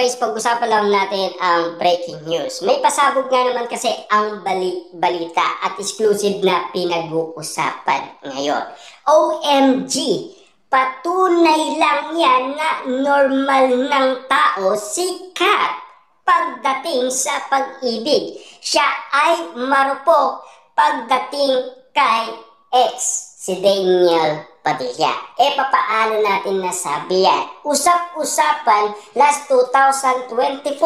guys, pag-usapan lang natin ang breaking news. May pasabog nga naman kasi ang balita at exclusive na pinag-uusapan ngayon. OMG! Patunay lang yan na normal ng tao si Kat pagdating sa pag-ibig. Siya ay marupok pagdating kay ex, si Daniel Padilla. Papaano natin nasabi yan? Usap-usapan, last 2024,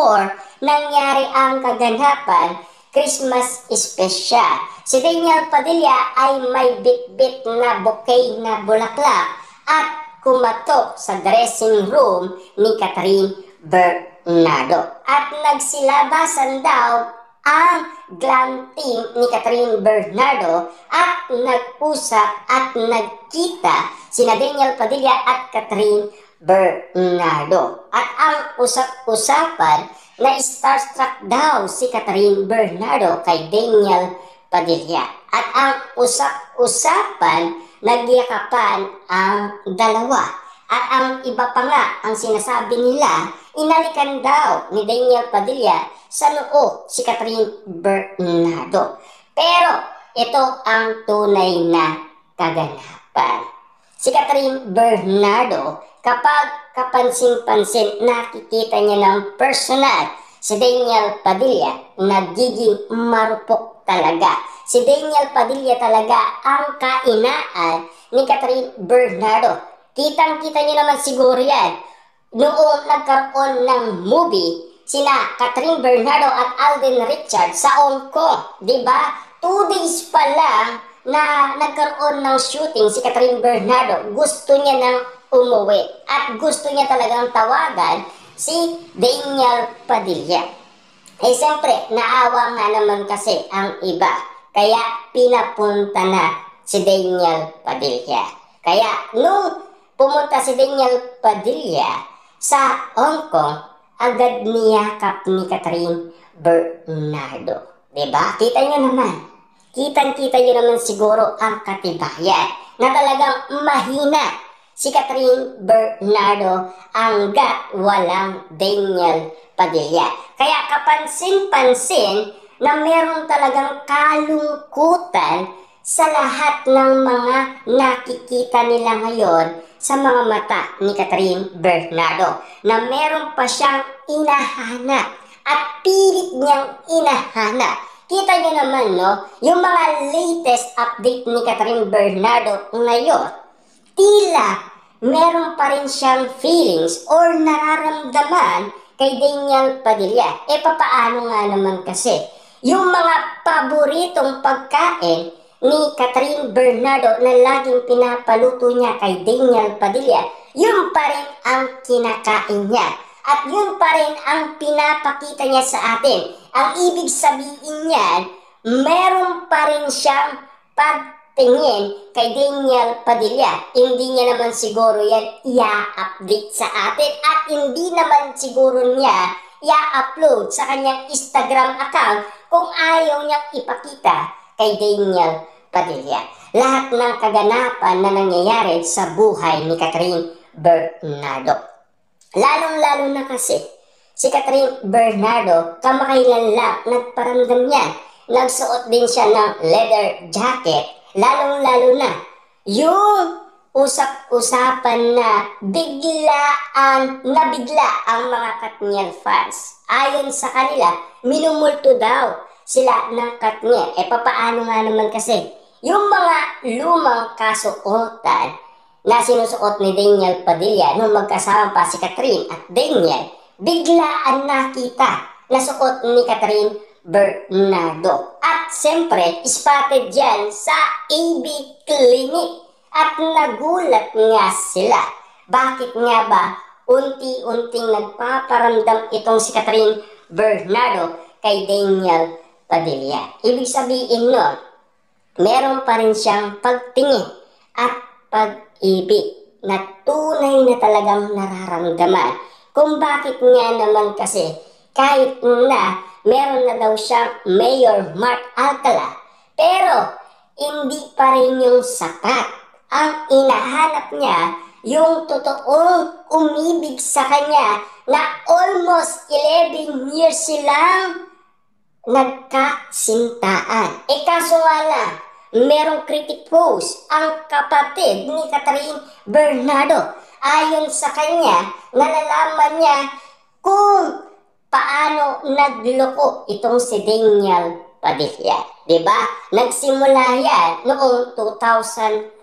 nangyari ang kaganapan, Christmas special. Si Daniel Padilla ay may bit-bit na bouquet na bulaklak at kumatok sa dressing room ni Catherine Bernardo. At nagsilabasan daw ang glam team ni Catherine Bernardo at nag-usap at nagkita sina Daniel Padilla at Catherine Bernardo. At ang usap-usapan na starstruck daw si Catherine Bernardo kay Daniel Padilla. At ang usap-usapan, nagyakapan ang dalawa. At ang iba pa nga, ang sinasabi nila, inalikan daw ni Daniel Padilla sa noo si Catherine Bernardo. Pero ito ang tunay na kaganapan. Si Catherine Bernardo, kapag kapansin-pansin nakikita niya ng personal si Daniel Padilla, nagiging marupok talaga. Si Daniel Padilla talaga ang kainaan ni Catherine Bernardo. Kitang-kita niyo naman siguro yan. Noong nagkaroon ng movie, sina Catherine Bernardo at Alden Richards sa Hong Kong. Diba? 2 days pa lang na nagkaroon ng shooting si Catherine Bernardo. Gusto niya nang umuwi. At gusto niya talagang tawagan si Daniel Padilla. Siyempre, naawa nga naman kasi ang iba. Kaya pinapunta na si Daniel Padilla. Kaya nung pumunta si Daniel Padilla sa Hong Kong, agad niyakap ni Catherine Bernardo. Diba? Kita niyo naman. Kitang-kita niyo naman siguro ang katibayan na talagang mahina si Catherine Bernardo hanggat walang Daniel Padilla. Kaya kapansin-pansin na meron talagang kalungkutan sa lahat ng mga nakikita nila ngayon sa mga mata ni Catherine Bernardo, na meron pa siyang inahanap at pilit niyang inahanap. Kita niyo naman, no? Yung mga latest update ni Catherine Bernardo ngayon, tila meron pa rin siyang feelings or nararamdaman kay Daniel Padilla. Papaano nga naman kasi? Yung mga paboritong pagkain ni Catherine Bernardo na laging pinapaluto niya kay Daniel Padilla, yun pa rin ang kinakain niya. At yun pa rin ang pinapakita niya sa atin. Ang ibig sabihin niyan, meron pa rin siyang pagtingin kay Daniel Padilla. Hindi niya naman siguro yan i-update sa atin at hindi naman siguro niya i-upload sa kanyang Instagram account kung ayaw niyang ipakita kay Daniel Padilla lahat ng kaganapan na nangyayari sa buhay ni Catherine Bernardo. Lalong-lalo na kasi si Catherine Bernardo, kamakailan lang nagparamdam niya. Nagsuot din siya ng leather jacket. Lalong-lalo na yung usap-usapan na nabigla ang mga Katniel fans. Ayon sa kanila, minumulto daw sila ng Katniel. Papaano nga naman kasi? Yung mga lumang kasuotan na sinusuot ni Daniel Padilla nung magkasama pa si Catherine at Daniel, biglaan nakita na suot ni Catherine Bernardo. At siyempre, spotted yan sa AB Clinic. At nagulat nga sila. Bakit nga ba unti-unting nagpaparamdam itong si Catherine Bernardo kay Daniel Padilla? Ibig sabihin nun, meron pa rin siyang pagtingin at pag-ibig na tunay na talagang nararamdaman. Kung bakit nga naman kasi kahit na meron na daw siyang Mayor Mark Alcala, pero hindi pa rin yung sapat. Ang inahanap niya yung totoong umibig sa kanya na almost 11 years silang nagkasintaan. Kaso nga lang, merong critic post ang kapatid ni Catherine Bernardo. Ayon sa kanya, nalalaman niya kung paano nagloko itong si Daniel Padilla. Diba? Nagsimula yan noong 2014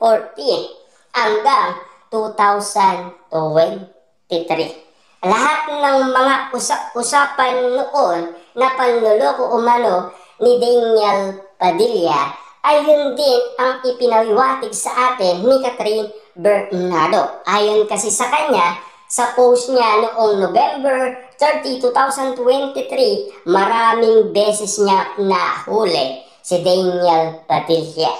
hanggang 2023. Lahat ng mga usap-usapan noon na panloloko umano ni Daniel Padilla ay yun din ang ipinawiwatig sa atin ni Catherine Bernardo. Ayon kasi sa kanya, sa post niya noong November 30, 2023, maraming beses niya nahuli si Daniel Padilla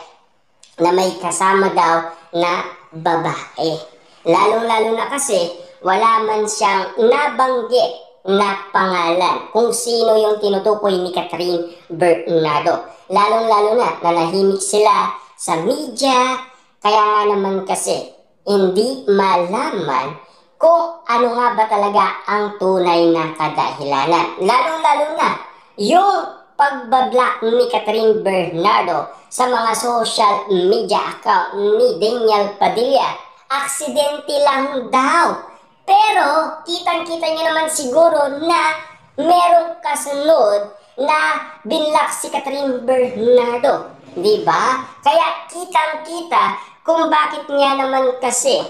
na may kasama daw na babae. Lalong-lalo na kasi wala man siyang nabanggit na pangalan kung sino yung tinutukoy ni Catherine Bernardo. Lalong-lalo na nanahimik sila sa media, kaya nga naman kasi hindi malaman kung ano nga ba talaga ang tunay na kadahilanan. Lalong-lalo na yung pagbablock ni Catherine Bernardo sa mga social media account ni Daniel Padilla. Aksidente lang daw. Pero kitang-kita niyo naman siguro na merong kasunod na binlock si Catherine Bernardo. Diba? Kaya kitang-kita kung bakit nga naman kasi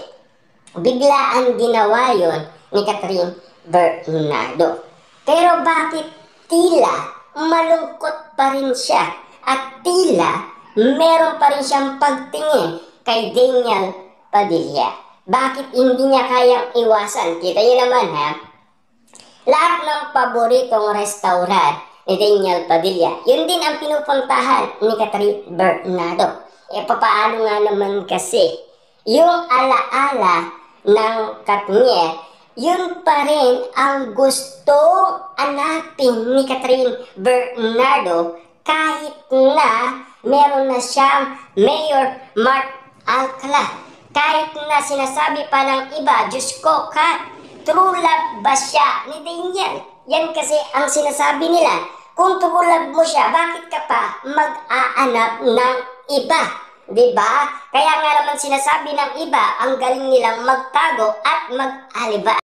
biglaan ginawa yon ni Catherine Bernardo. Pero bakit tila malungkot pa rin siya at tila meron pa rin siyang pagtingin kay Daniel Padilla? Bakit hindi niya kayang iwasan? Kita niyo naman ha, lahat ng paboritong restaurant ni Daniel Padilla, yun din ang pinupuntahan ni Catherine Bernardo. Papaano nga naman kasi yung alaala ng Katniel, yun pa rin ang gustong hanapin ni Catherine Bernardo kahit na meron na siyang Mayor Mark Alcala. Kahit na sinasabi pa ng iba, Diyos ko, Kat, true love ba siya ni Daniel? Yan kasi ang sinasabi nila. Kung true love mo siya, bakit ka pa mag-aanap ng iba? Diba? Kaya nga naman sinasabi ng iba, ang galing nilang magtago at mag-aliba.